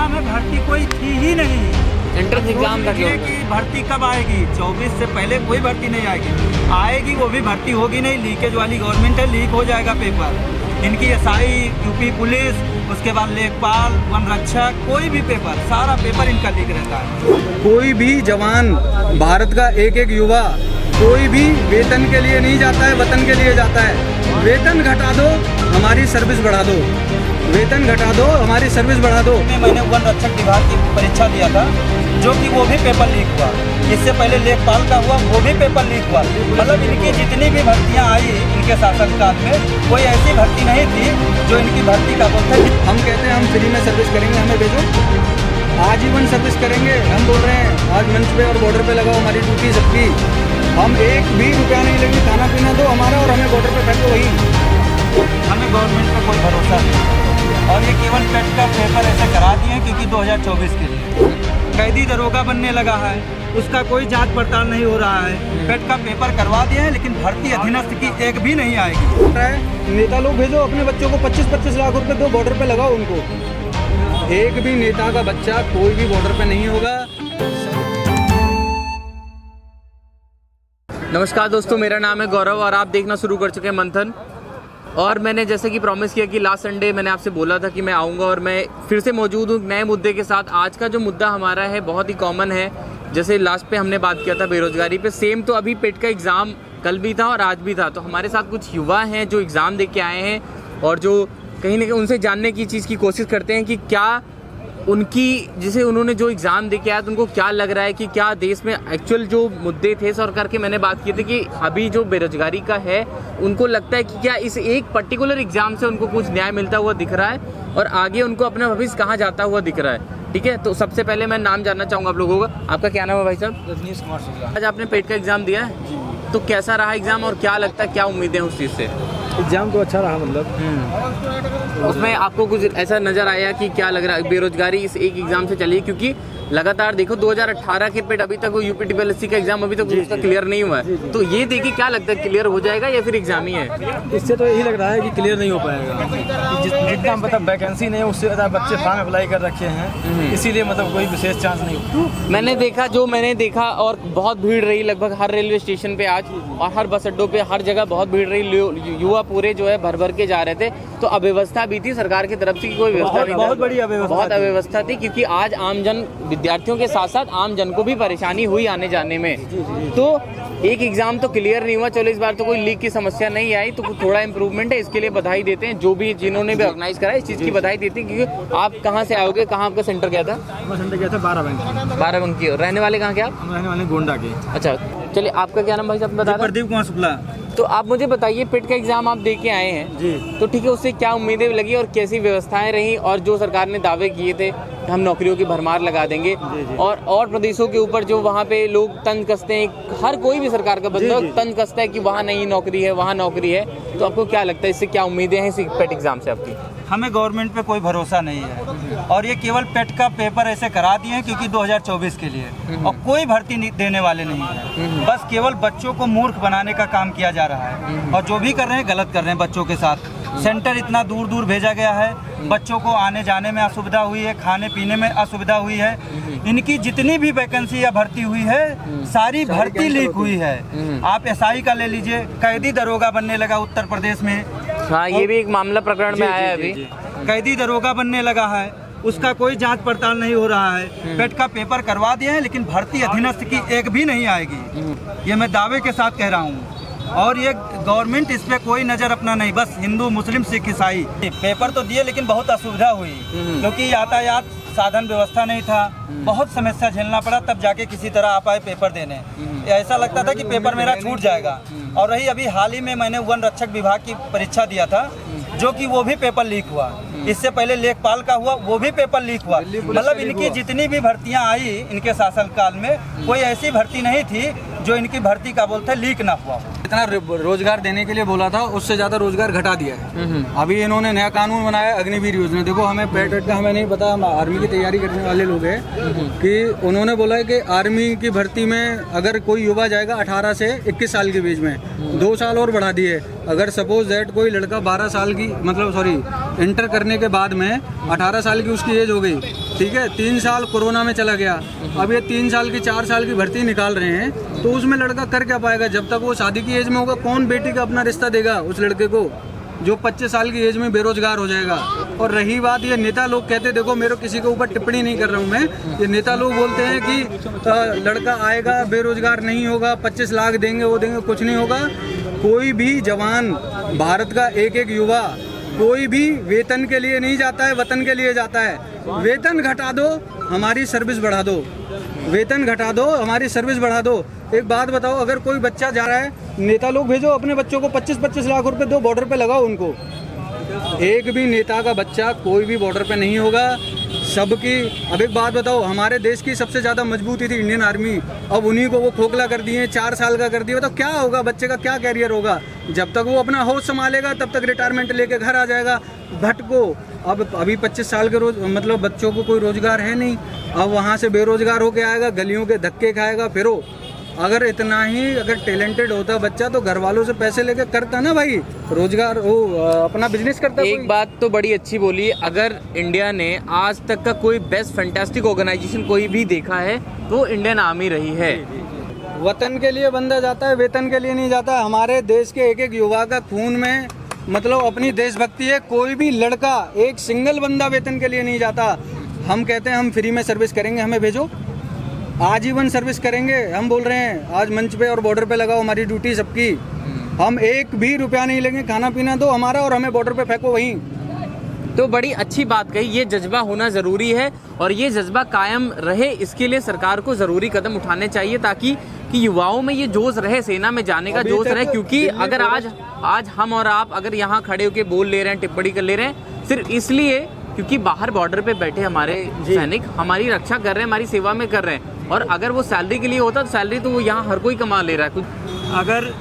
Exam है, भर्ती कोई थी ही नहीं। एंट्रेंस एग्जाम था क्यों? कि भर्ती कब आएगी? 24 से पहले कोई भर्ती नहीं आएगी वो भी भर्ती होगी नहीं। लीकेज वाली गवर्नमेंट है, लीक हो जाएगा पेपर। इनकी एसआई, यूपी पुलिस, उसके बाद लेखपाल, वन रक्षक, कोई भी पेपर, सारा पेपर इनका लीक रहता है। कोई भी जवान, भारत का एक एक युवा कोई भी वेतन के लिए नहीं जाता है, वतन के लिए जाता है। वेतन घटा दो, हमारी सर्विस बढ़ा दो। वेतन घटा दो, हमारी सर्विस बढ़ा दो। मैंने वन रक्षक विभाग की परीक्षा दिया था, जो कि वो भी पेपर लीक हुआ। इससे पहले लेखपाल का हुआ, वो भी पेपर लीक हुआ। मतलब इनकी जितनी भी भर्तियां आई इनके शासनकाल में, कोई ऐसी भर्ती नहीं थी जो इनकी भर्ती का बोलते। हम कहते हैं हम फ्री में सर्विस करेंगे, हमें भेजो। आजीवन सर्विस करेंगे। हम बोल रहे हैं आज मंच पे और बॉर्डर पे लगाओ हमारी ड्यूटी सबकी। हम एक भी रुपया नहीं लेंगे, खाना पीना दो हमारा और हमें बॉर्डर पे फेंको वही। हमें गवर्नमेंट पे कोई भरोसा नहीं और ये केवल पेट का पेपर ऐसे करा दिए हैं क्योंकि 2024 के लिए कैदी दरोगा बनने लगा है, उसका कोई जांच पड़ताल नहीं हो रहा है। पेट का पेपर करवा दिए हैं लेकिन भर्ती अधीनस्थ की एक भी नहीं आएगी। नेता लोग भेजो अपने बच्चों को 25-25 लाख रुपए दो, बॉर्डर पे लगाओ उनको। एक भी नेता का बच्चा कोई भी बॉर्डर पे नहीं होगा। नमस्कार दोस्तों, मेरा नाम है गौरव और आप देखना शुरू कर चुके हैं मंथन। और मैंने जैसे कि प्रॉमिस किया कि लास्ट संडे मैंने आपसे बोला था कि मैं आऊँगा और मैं फिर से मौजूद हूँ नए मुद्दे के साथ। आज का जो मुद्दा हमारा है बहुत ही कॉमन है। जैसे लास्ट पे हमने बात किया था बेरोजगारी पे, सेम तो अभी पेट का एग्ज़ाम कल भी था और आज भी था। तो हमारे साथ कुछ युवा हैं जो एग्ज़ाम दे के आए हैं और जो कहीं ना कहीं उनसे जानने की चीज़ की कोशिश करते हैं कि क्या उनकी जैसे उन्होंने जो एग्ज़ाम दे के आया तो उनको क्या लग रहा है कि क्या देश में एक्चुअल जो मुद्दे थे सरकार के, मैंने बात की थी कि अभी जो बेरोजगारी का है उनको लगता है कि क्या इस एक पर्टिकुलर एग्ज़ाम से उनको कुछ न्याय मिलता हुआ दिख रहा है और आगे उनको अपना भविष्य कहाँ जाता हुआ दिख रहा है। ठीक है, तो सबसे पहले मैं नाम जानना चाहूँगा आप लोगों का। आपका क्या नाम है भाई साहब? रजनीश कुमार शुक्ला। आज आपने पेट का एग्ज़ाम दिया है, तो कैसा रहा एग्ज़ाम और क्या लगता है, क्या उम्मीदें हैं उस चीज़ से? एग्जाम तो अच्छा रहा, मतलब उसमें आपको कुछ ऐसा नज़र आया कि क्या लग रहा है बेरोजगारी इस एक एग्ज़ाम से चली? क्योंकि लगातार देखो 2018 के पेट अभी तक वो यूपी TSSC का एग्जाम अभी तक उसका क्लियर नहीं हुआ है। तो ये देखिए क्या लगता है, क्लियर हो जाएगा या फिर एग्जाम ही है? इससे तो यही लग रहा है कि क्लियर नहीं हो पाएगा। जितना मतलब वैकेंसी नहीं है उससे ज़्यादा बच्चे फॉर्म अप्लाई कर रखे हैं, इसीलिए मतलब कोई विशेष चांस नहीं। मैंने देखा और बहुत भीड़ रही लगभग हर रेलवे स्टेशन पे आज और हर बस अड्डों पे हर जगह बहुत भीड़ रही। युवा पूरे जो है भर भर के जा रहे थे। तो अव्यवस्था भी थी सरकार की तरफ से, कोई व्यवस्था नहीं, बहुत बड़ी बहुत अव्यवस्था थी क्योंकि आज आमजन विद्यार्थियों के साथ साथ आम जन को भी परेशानी हुई आने जाने में। तो एक एग्जाम तो क्लियर नहीं हुआ, चलो इस बार तो कोई लीक की समस्या नहीं आई, तो थोड़ा इम्प्रूवमेंट है, इसके लिए बधाई देते हैं जो भी जिन्होंने भी ऑर्गेनाइज करा इस चीज़ की बधाई देते हैं। क्योंकि आप कहाँ से आओगे, कहाँ आपका सेंटर क्या था? मैं सेंटर गया था बाराबंकी। रहने वाले कहाँ के आप? हम रहने वाले गोंडा के। अच्छा, चलिए आपका क्या नाम भाई साहब बता रहे? प्रदीप कुमार शुक्ला। तो आप मुझे बताइए पेट का एग्जाम आप दे के आए हैं जी, तो ठीक है, उससे क्या उम्मीदें लगी और कैसी व्यवस्थाएं रही? और जो सरकार ने दावे किए थे हम नौकरियों की भरमार लगा देंगे और प्रदेशों के ऊपर जो वहाँ पे लोग तंज कसते हैं, हर कोई भी सरकार का बंदा तंज कसता है कि वहाँ नहीं नौकरी है, वहाँ नौकरी है, तो आपको क्या लगता है इससे क्या उम्मीदें हैं इस पेट एग्जाम से आपकी? हमें गवर्नमेंट पे कोई भरोसा नहीं है और ये केवल पेट का पेपर ऐसे करा दिए हैं क्योंकि 2024 के लिए और कोई भर्ती देने वाले नहीं है। बस केवल बच्चों को मूर्ख बनाने का काम किया जा रहा है और जो भी कर रहे हैं गलत कर रहे हैं बच्चों के साथ। सेंटर इतना दूर दूर भेजा गया है, बच्चों को आने जाने में असुविधा हुई है, खाने पीने में असुविधा हुई है। इनकी जितनी भी वैकेंसी या भर्ती हुई है सारी भर्ती लीक हुई है। आप SI का ले लीजिए, कैदी दरोगा बनने लगा उत्तर प्रदेश में। हाँ, ये भी एक मामला प्रकरण में आया है अभी। कैदी दरोगा बनने लगा है, उसका कोई जांच पड़ताल नहीं हो रहा है। पेट का पेपर करवा दिए हैं लेकिन भर्ती अधीनस्थ की एक भी नहीं आएगी, ये मैं दावे के साथ कह रहा हूँ। और ये गवर्नमेंट इस पे कोई नज़र अपना नहीं, बस हिंदू मुस्लिम सिख ईसाई। पेपर तो दिए लेकिन बहुत असुविधा हुई क्योंकि यातायात साधन व्यवस्था नहीं था, बहुत समस्या झेलना पड़ा, तब जाके किसी तरह आ पाए पेपर देने। ऐसा लगता था कि पेपर मेरा छूट जाएगा। और रही अभी हाल ही में मैंने वन रक्षक विभाग की परीक्षा दिया था, जो कि वो भी पेपर लीक हुआ। इससे पहले लेखपाल का हुआ, वो भी पेपर लीक हुआ। मतलब इनकी जितनी भी भर्तियां आई इनके शासनकाल में, कोई ऐसी भर्ती नहीं थी जो इनकी भर्ती का बोलते लीक ना हुआ। इतना रोजगार देने के लिए बोला था, उससे ज्यादा रोजगार घटा दिया है। अभी इन्होंने नया कानून बनाया अग्निवीर योजना। देखो हमें पेट का हमें नहीं पता, हम आर्मी की तैयारी करने वाले लोग हैं कि उन्होंने बोला है कि आर्मी की भर्ती में अगर कोई युवा जाएगा 18 से 21 साल के बीच में 2 साल और बढ़ा दिए। अगर सपोज दैट कोई लड़का 12 साल की इंटर करने के बाद में 18 साल की उसकी एज हो गई ठीक है, 3 साल कोरोना में चला गया, अब ये 3 साल की 4 साल की भर्ती निकाल रहे हैं, तो उसमें लड़का कर क्या पाएगा? जब तक वो शादी की एज में होगा, कौन बेटी का अपना रिश्ता देगा उस लड़के को जो 25 साल की एज में बेरोजगार हो जाएगा? और रही बात ये नेता लोग कहते, देखो मेरे किसी के ऊपर टिप्पणी नहीं कर रहा हूँ मैं, ये नेता लोग बोलते हैं कि लड़का आएगा बेरोजगार नहीं होगा, 25 लाख देंगे, वो देंगे, कुछ नहीं होगा। कोई भी जवान, भारत का एक एक युवा कोई भी वेतन के लिए नहीं जाता है, वतन के लिए जाता है। वेतन घटा दो, हमारी सर्विस बढ़ा दो, वेतन घटा दो, हमारी सर्विस बढ़ा दो। एक बात बताओ, अगर कोई बच्चा जा रहा है, नेता लोग भेजो अपने बच्चों को, 25-25 लाख रुपए दो, बॉर्डर पे लगाओ उनको। एक भी नेता का बच्चा कोई भी बॉर्डर पे नहीं होगा, सबकी। अब एक बात बताओ, हमारे देश की सबसे ज़्यादा मजबूती थी इंडियन आर्मी, अब उन्हीं को वो खोखला कर दिए, 4 साल का कर दिया। तो क्या होगा, बच्चे का क्या कैरियर होगा? जब तक वो अपना होश संभालेगा तब तक रिटायरमेंट लेके घर आ जाएगा। भटको, अब अभी 25 साल के मतलब बच्चों को कोई रोजगार है नहीं, अब वहाँ से बेरोजगार होके आएगा, गलियों के धक्के खाएगा। फिर अगर इतना ही अगर टैलेंटेड होता बच्चा तो घर वालों से पैसे लेके करता ना भाई, रोजगार वो अपना बिजनेस करता। एक बात तो बड़ी अच्छी बोली, अगर इंडिया ने आज तक का कोई बेस्ट फैंटास्टिक ऑर्गेनाइजेशन कोई भी देखा है तो इंडियन आर्मी रही है। वतन के लिए बंदा जाता है, वेतन के लिए नहीं जाता। हमारे देश के एक एक युवा का खून में मतलब अपनी देशभक्ति है। कोई भी लड़का, एक सिंगल बंदा वेतन के लिए नहीं जाता। हम कहते हैं हम फ्री में सर्विस करेंगे, हमें भेजो, आजीवन सर्विस करेंगे। हम बोल रहे हैं आज मंच पे और बॉर्डर पे लगाओ, हमारी ड्यूटी सबकी, हम एक भी रुपया नहीं लेंगे, खाना पीना दो हमारा और हमें बॉर्डर पे फेंको वहीं। तो बड़ी अच्छी बात कही, ये जज्बा होना जरूरी है और ये जज्बा कायम रहे, इसके लिए सरकार को जरूरी कदम उठाने चाहिए ताकि कि युवाओं में ये जोश रहे, सेना में जाने का जोश रहे। क्योंकि अगर आज हम और आप अगर यहाँ खड़े होकर बोल ले रहे हैं, टिप्पणी कर ले रहे हैं, सिर्फ इसलिए क्योंकि बाहर बॉर्डर पे बैठे हमारे सैनिक हमारी रक्षा कर रहे हैं, हमारी सेवा में कर रहे हैं। और अगर वो सैलरी के लिए होता तो सैलरी तो वो यहाँ हर कोई कमा ले रहा है। कुछ अगर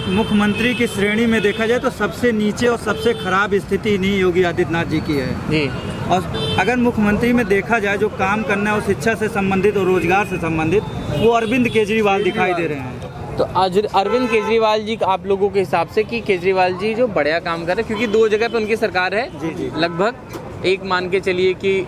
मुख्यमंत्री की श्रेणी में देखा जाए तो सबसे नीचे और सबसे खराब स्थिति नहीं योगी आदित्यनाथ जी की है जी। और अगर मुख्यमंत्री में देखा जाए जो काम करना है वो शिक्षा से संबंधित और रोजगार से संबंधित, वो अरविंद केजरीवाल दिखाई दे रहे हैं। तो आज अरविंद केजरीवाल जी आप लोगों के हिसाब से कि केजरीवाल जी जो बढ़िया काम कर रहे हैं, क्योंकि 2 जगह पे उनकी सरकार है जी। लगभग, एक मान के चलिए कि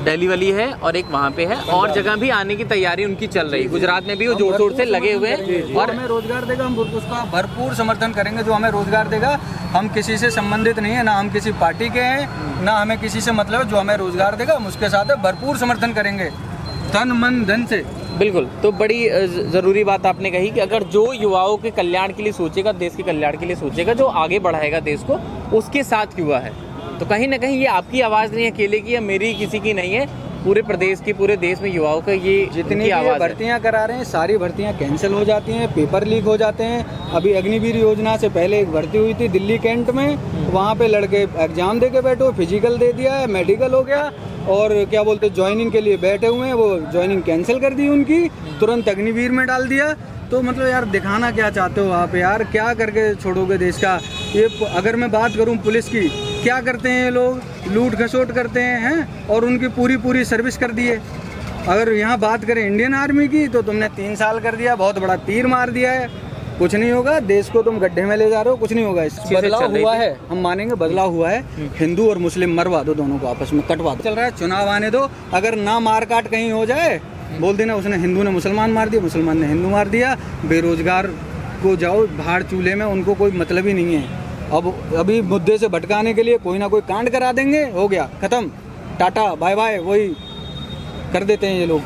दिल्ली वाली है और एक वहाँ पे है, और जगह भी आने की तैयारी उनकी चल रही है। गुजरात में भी वो जोर शोर से लगे हुए हैं और हमें रोजगार देगा, हम उसका भरपूर समर्थन करेंगे। जो हमें रोजगार देगा, हम किसी से संबंधित नहीं है, ना हम किसी पार्टी के हैं, ना हमें किसी से मतलब। जो हमें रोजगार देगा हम उसके साथ भरपूर समर्थन करेंगे, तन मन धन से। बिल्कुल। तो बड़ी ज़रूरी बात आपने कही कि अगर जो युवाओं के कल्याण के लिए सोचेगा, देश के कल्याण के लिए सोचेगा, जो आगे बढ़ाएगा देश को, उसके साथ युवा है। तो कहीं ना कहीं ये आपकी आवाज़ नहीं है अकेले की या मेरी किसी की नहीं है, पूरे प्रदेश की, पूरे देश में युवाओं का ये जितनी भी भर्तियां करा रहे हैं सारी भर्तियां कैंसिल हो जाती हैं, पेपर लीक हो जाते हैं। अभी अग्निवीर योजना से पहले एक भर्ती हुई थी दिल्ली कैंट में, वहाँ पे लड़के एग्जाम दे के बैठे, फिजिकल दे दिया है, मेडिकल हो गया और क्या बोलते ज्वाइनिंग के लिए बैठे हुए हैं, वो ज्वाइनिंग कैंसिल कर दी उनकी, तुरंत अग्निवीर में डाल दिया। तो मतलब यार दिखाना क्या चाहते हो आप यार, क्या करके छोड़ोगे देश का? ये अगर मैं बात करूं पुलिस की, क्या करते हैं ये लोग, लूट खसोट करते हैं और उनकी पूरी सर्विस कर दी है। अगर यहाँ बात करें इंडियन आर्मी की तो तुमने 3 साल कर दिया, बहुत बड़ा तीर मार दिया है, कुछ नहीं होगा। देश को तुम गड्ढे में ले जा रहे हो, कुछ नहीं होगा। बदलाव हुआ है, हम मानेंगे बदलाव हुआ है। हिंदू और मुस्लिम मरवा दो, दोनों को आपस में कटवा दो। चल रहा है, चुनाव आने दो, अगर ना मार काट कहीं हो जाए, बोल देना उसने हिंदू ने मुसलमान मार दिया, मुसलमान ने हिंदू मार दिया। बेरोजगार को जाओ भाड़ चूल्हे में, उनको कोई मतलब ही नहीं है। अब अभी मुद्दे से भटकाने के लिए कोई ना कोई कांड करा देंगे, हो गया खत्म, टाटा बाय बाय, वही कर देते हैं ये लोग।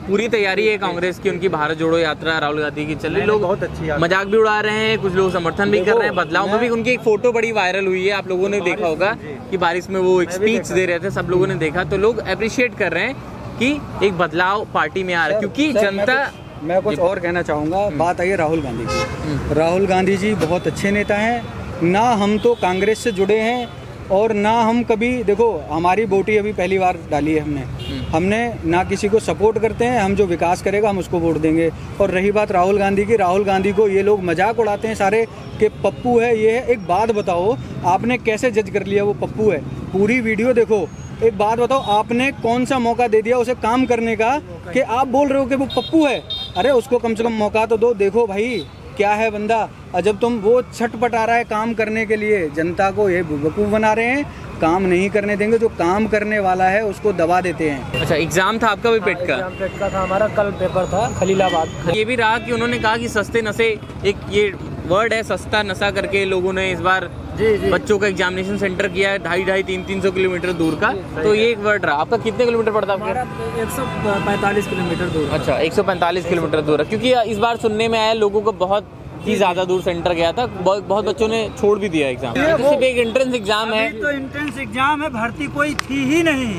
पूरी तैयारी है कांग्रेस की, उनकी भारत जोड़ो यात्रा राहुल गांधी की चल रही। लोग बहुत अच्छी मजाक भी उड़ा रहे हैं, कुछ लोग समर्थन भी कर रहे हैं बदलाव में भी। उनकी एक फोटो बड़ी वायरल हुई है, आप लोगों ने देखा होगा कि बारिश में वो एक स्पीच दे रहे थे, सब लोगों ने देखा। तो लोग अप्रिशिएट कर रहे हैं कि एक बदलाव पार्टी में आ रहा है, क्योंकि जनता। मैं कुछ और कहना चाहूँगा। बात आई है राहुल गांधी की। राहुल गांधी जी बहुत अच्छे नेता हैं, ना हम तो कांग्रेस से जुड़े हैं और ना हम कभी, देखो हमारी वोटी अभी पहली बार डाली है हमने ना किसी को सपोर्ट करते हैं। हम जो विकास करेगा हम उसको वोट देंगे। और रही बात राहुल गांधी की, राहुल गांधी को ये लोग मजाक उड़ाते हैं सारे कि पप्पू है, ये है। एक बात बताओ, आपने कैसे जज कर लिया वो पप्पू है? पूरी वीडियो देखो। एक बात बताओ, आपने कौन सा मौका दे दिया उसे काम करने का कि आप बोल रहे हो कि वो पप्पू है? अरे उसको कम से कम मौका तो दो। देखो भाई, क्या है बंदा। और जब तुम वो छटपटा रहा है काम करने के लिए, जनता को ये बेवकूफ़ बना रहे हैं, काम नहीं करने देंगे। जो काम करने वाला है उसको दबा देते हैं। अच्छा, एग्जाम था आपका भी पेट का? एग्जाम पेट का था हमारा, कल पेपर था खलीलाबाद। ये भी रहा कि उन्होंने कहा कि सस्ते नशे, एक ये वर्ड है सस्ता नशा करके, लोगों ने इस बार जी बच्चों का एग्जामिनेशन सेंटर किया है 250-300 किलोमीटर दूर का। तो ये एक वर्ड रहा। आपका कितने किलोमीटर पड़ता है हमारा आपका? 145 किलोमीटर दूर। अच्छा, 145 किलोमीटर दूर है। क्योंकि इस बार सुनने में आया लोगों को बहुत ही ज्यादा दूर सेंटर गया था, बहुत बच्चों ने छोड़ भी दिया एग्जाम। तो सिर्फ एक एंट्रेंस एग्जाम है। अभी तो एंट्रेंस एग्जाम है, भर्ती कोई थी ही नहीं।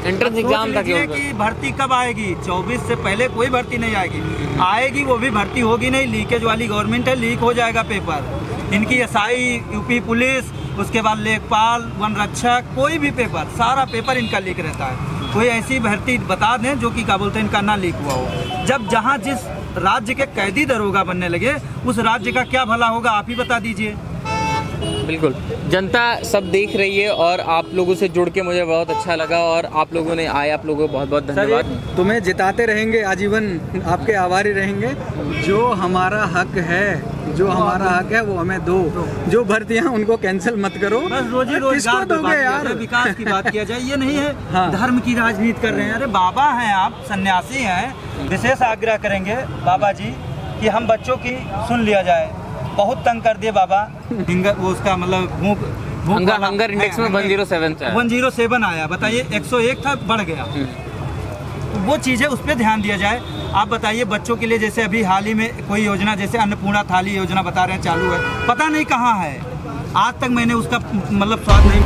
एंट्रेंस एग्जाम था सोच लीजिए कि भर्ती कब आएगी? 24 से पहले कोई भर्ती नहीं आएगी। आएगी वो भी भर्ती होगी नहीं, लीकेज वाली गवर्नमेंट है, लीक हो जाएगा पेपर। इनकी एसआई, यूपी पुलिस, उसके बाद लेखपाल, वन रक्षक, कोई भी पेपर, सारा पेपर इनका लीक रहता है। कोई ऐसी भर्ती बता दें जो कि क्या बोलते हैं इनका ना लीक हुआ हो। जब जहाँ जिस राज्य के कैदी दरोगा बनने लगे, उस राज्य का क्या भला होगा, आप ही बता दीजिए। बिल्कुल, जनता सब देख रही है और आप लोगों से जुड़ के मुझे बहुत अच्छा लगा और आप लोगों ने आए, आप लोगों को बहुत बहुत धन्यवाद। तुम्हें जिताते रहेंगे आजीवन, आपके आभारी रहेंगे। जो हमारा हक है, जो हमारा हक है वो हमें दो। जो भर्तियां उनको कैंसिल मत करो। बस रोजी किसको रोजगार दोगे यार? विकास की बात किया जाए, ये नहीं है हाँ। धर्म की राजनीति कर रहे हैं। अरे बाबा हैं आप, सन्यासी हैं, विशेष आग्रह करेंगे बाबा जी कि हम बच्चों की सुन लिया जाए। बहुत तंग कर दिए बाबा। वो उसका मतलब हंगर इंडेक्स में 107 आया, बताइए 101 था, बढ़ गया। तो वो चीज़ें उस पर ध्यान दिया जाए। आप बताइए बच्चों के लिए, जैसे अभी हाल ही में कोई योजना, जैसे अन्नपूर्णा थाली योजना बता रहे हैं चालू है, पता नहीं कहाँ है, आज तक मैंने उसका मतलब स्वाद नहीं।